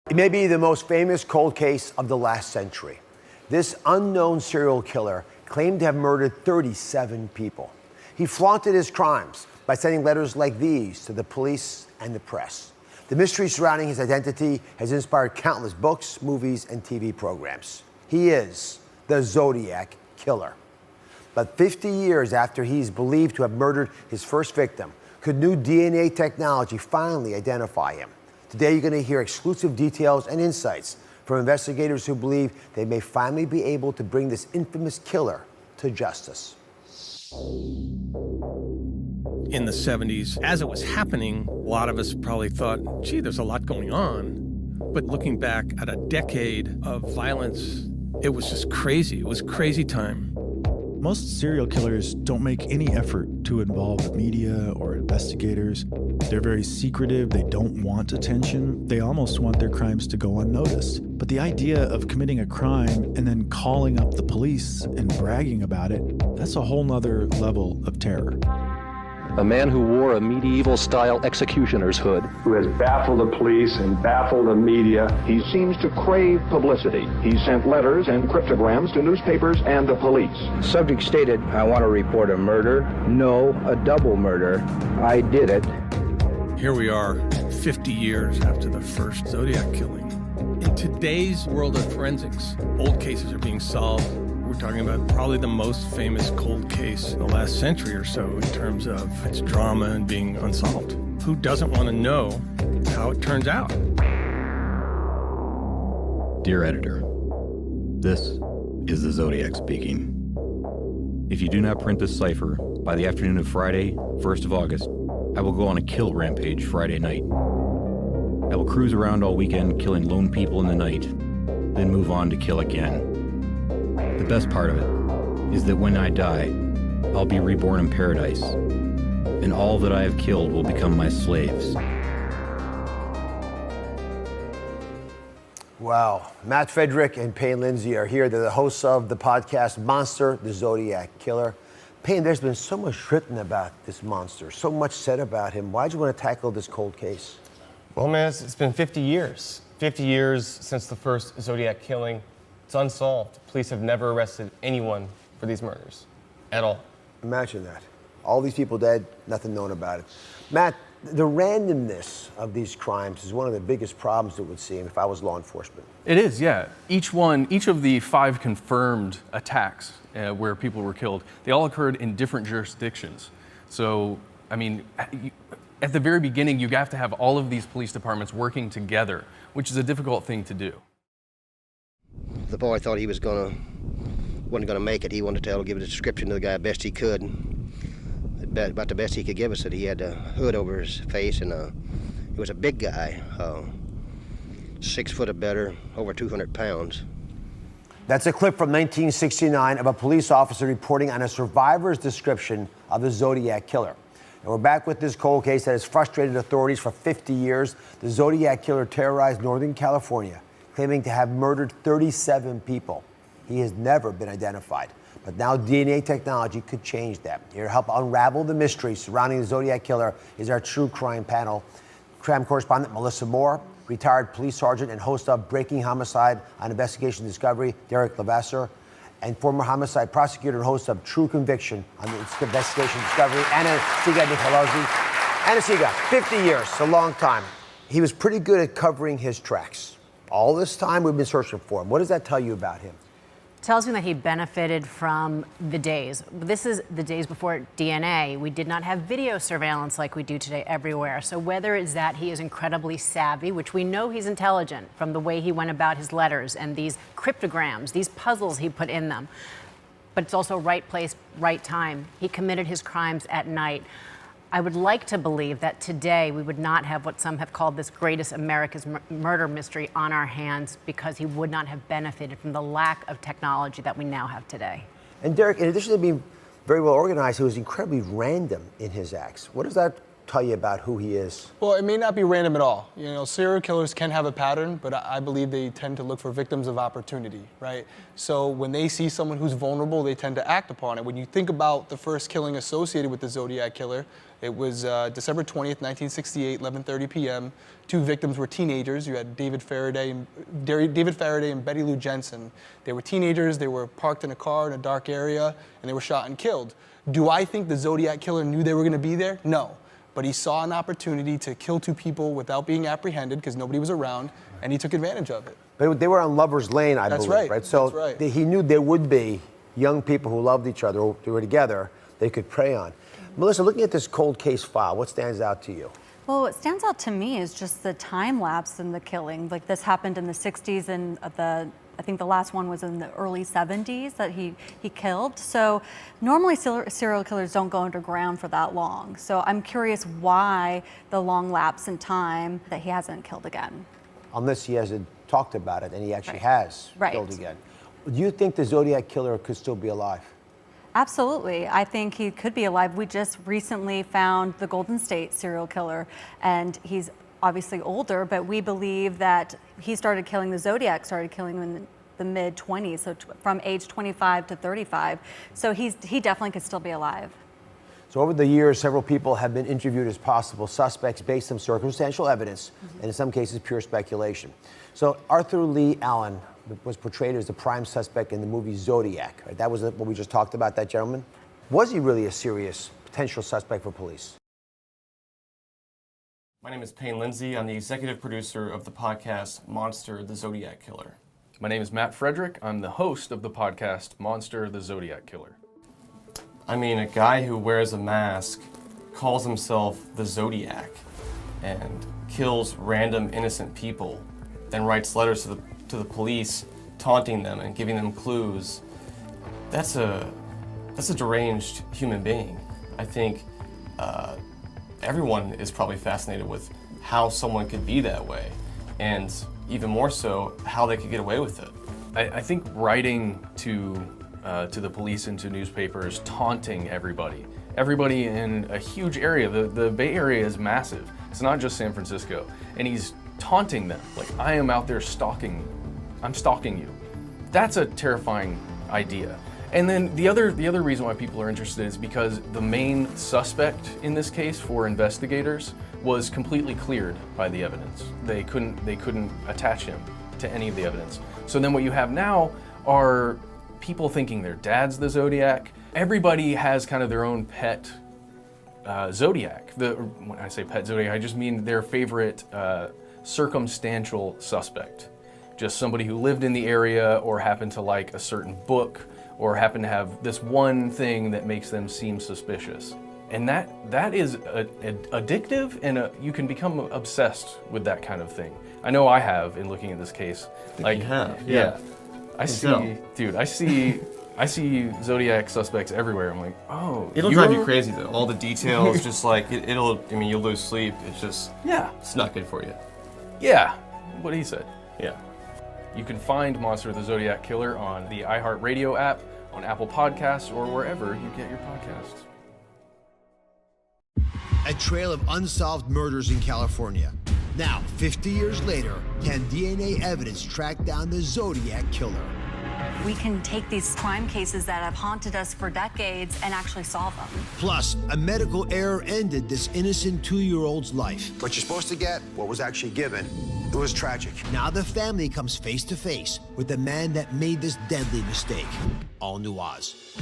It may be the most famous cold case of the last century. This unknown serial killer claimed to have murdered 37 people. He flaunted his crimes by sending letters like these to the police and the press. The mystery surrounding his identity has inspired countless books, movies, and TV programs. He is the Zodiac Killer. But 50 years after he's believed to have murdered his first victim, could new DNA technology finally identify him? Today, you're going to hear exclusive details and insights from investigators who believe they may finally be able to bring this infamous killer to justice. In the 70s, as it was happening, a lot of us probably thought, gee, there's a lot going on. But looking back at a decade of violence, it was just crazy. It was crazy time. Most serial killers don't make any effort to involve the media or investigators. They're very secretive. They don't want attention. They almost want their crimes to go unnoticed. But the idea of committing a crime and then calling up the police and bragging about it, that's a whole nother level of terror. A man who wore a medieval-style executioner's hood. Who has baffled the police and baffled the media. He seems to crave publicity. He sent letters and cryptograms to newspapers and the police. Subject stated, I want to report a murder. No, a double murder. I did it. Here we are, 50 years after the first Zodiac killing. In today's world of forensics, old cases are being solved. We're talking about probably the most famous cold case in the last century or so in terms of its drama and being unsolved. Who doesn't want to know how it turns out? Dear editor, this is the Zodiac speaking. If you do not print this cipher by the afternoon of Friday, 1st of August, I will go on a kill rampage Friday night. I will cruise around all weekend killing lone people in the night, then move on to kill again. The best part of it is that when I die, I'll be reborn in paradise, and all that I have killed will become my slaves. Wow. Matt Frederick and Payne Lindsay are here. They're the hosts of the podcast Monster, the Zodiac Killer. Payne, there's been so much written about this monster, so much said about him. Why'd you want to tackle this cold case? Well, man, it's been 50 years. 50 years since the first Zodiac killing. It's unsolved. Police have never arrested anyone for these murders at all. Imagine that. All these people dead, nothing known about it. Matt, the randomness of these crimes is one of the biggest problems, it would seem, if I was law enforcement. It is, yeah. Each of the 5 confirmed attacks where people were killed, they all occurred in different jurisdictions. So, I mean, at the very beginning, you have to have all of these police departments working together, which is a difficult thing to do. The boy thought he wasn't gonna make it. He wanted to give a description to the guy best he could. About the best he could give us, that he had a hood over his face, and he was a big guy, 6 foot or better, over 200 pounds. That's a clip from 1969 of a police officer reporting on a survivor's description of the Zodiac Killer. And we're back with this cold case that has frustrated authorities for 50 years. The Zodiac Killer terrorized Northern California, claiming to have murdered 37 people. He has never been identified. But now DNA technology could change that. Here to help unravel the mystery surrounding the Zodiac Killer is our true crime panel. Crime correspondent Melissa Moore, retired police sergeant and host of Breaking Homicide on Investigation Discovery, Derek Levasseur, and former homicide prosecutor and host of True Conviction on the Investigation Discovery, Anna Siga-Nicolosi. Anna Siga, 50 years, a long time. He was pretty good at covering his tracks. All this time we've been searching for him. What does that tell you about him? Tells me that he benefited from the days. This is the days before DNA. We did not have video surveillance like we do today everywhere. So whether it's that he is incredibly savvy, which we know he's intelligent from the way he went about his letters and these cryptograms, these puzzles he put in them, but it's also right place, right time. He committed his crimes at night. I would like to believe that today we would not have what some have called this greatest America's murder mystery on our hands, because he would not have benefited from the lack of technology that we now have today. And Derek, in addition to being very well organized, he was incredibly random in his acts. What does that tell you about who he is? Well, it may not be random at all. You know, serial killers can have a pattern, but I believe they tend to look for victims of opportunity, right? So when they see someone who's vulnerable, they tend to act upon it. When you think about the first killing associated with the Zodiac Killer, it was December 20th, 1968, 11:30 p.m. 2 victims were teenagers. You had David Faraday and Betty Lou Jensen. They were teenagers. They were parked in a car in a dark area, and they were shot and killed. Do I think the Zodiac Killer knew they were going to be there? No. But he saw an opportunity to kill 2 people without being apprehended because nobody was around, and he took advantage of it. But they were on Lover's Lane, I That's believe, right. So That's right. he knew there would be young people who loved each other, who were together, they could prey on. Melissa, looking at this cold case file, what stands out to you? Well, what stands out to me is just the time lapse in the killing. Like, this happened in the 60s, and I think the last one was in the early 70s that he killed. So normally serial killers don't go underground for that long. So I'm curious why the long lapse in time that he hasn't killed again. Unless he hasn't talked about it and he actually has killed again. Do you think the Zodiac Killer could still be alive? Absolutely. I think he could be alive. We just recently found the Golden State serial killer, and he's obviously older, but we believe that he started killing, the Zodiac started killing him in the mid-20s, so from age 25 to 35. So he definitely could still be alive. So over the years, several people have been interviewed as possible suspects based on circumstantial evidence, and in some cases, pure speculation. So Arthur Lee Allen was portrayed as the prime suspect in the movie Zodiac. Right? That was what we just talked about, that gentleman. Was he really a serious potential suspect for police? My name is Payne Lindsay. I'm the executive producer of the podcast Monster, the Zodiac Killer. My name is Matt Frederick. I'm the host of the podcast Monster, the Zodiac Killer. I mean, a guy who wears a mask, calls himself the Zodiac, and kills random innocent people, then writes letters to the police, taunting them and giving them clues. That's a deranged human being. I think everyone is probably fascinated with how someone could be that way, and even more so, how they could get away with it. I think writing to the police and to newspapers, taunting everybody in a huge area. The Bay Area is massive. It's not just San Francisco. And he's taunting them, like, I am out there I'm stalking you. That's a terrifying idea. And then the other reason why people are interested is because the main suspect in this case for investigators was completely cleared by the evidence. They couldn't attach him to any of the evidence. So then what you have now are people thinking their dad's the Zodiac. Everybody has kind of their own pet Zodiac. When I say pet Zodiac, I just mean their favorite circumstantial suspect. Just somebody who lived in the area or happened to like a certain book or happen to have this one thing that makes them seem suspicious. And that is addictive, and you can become obsessed with that kind of thing. I know I have in looking at this case. Like you have, yeah. I see Zodiac suspects everywhere. I'm like, oh. It'll drive you crazy though. All the details, just like you'll lose sleep. It's just, it's not good for you. Yeah, what he said. Yeah. You can find Monster the Zodiac Killer on the iHeartRadio app, on Apple Podcasts, or wherever you get your podcasts. A trail of unsolved murders in California. Now, 50 years later, can DNA evidence track down the Zodiac Killer? We can take these crime cases that have haunted us for decades and actually solve them. Plus, a medical error ended this innocent 2-year-old's life. What you're supposed to get, what was actually given, it was tragic. Now the family comes face to face with the man that made this deadly mistake. All New Oz.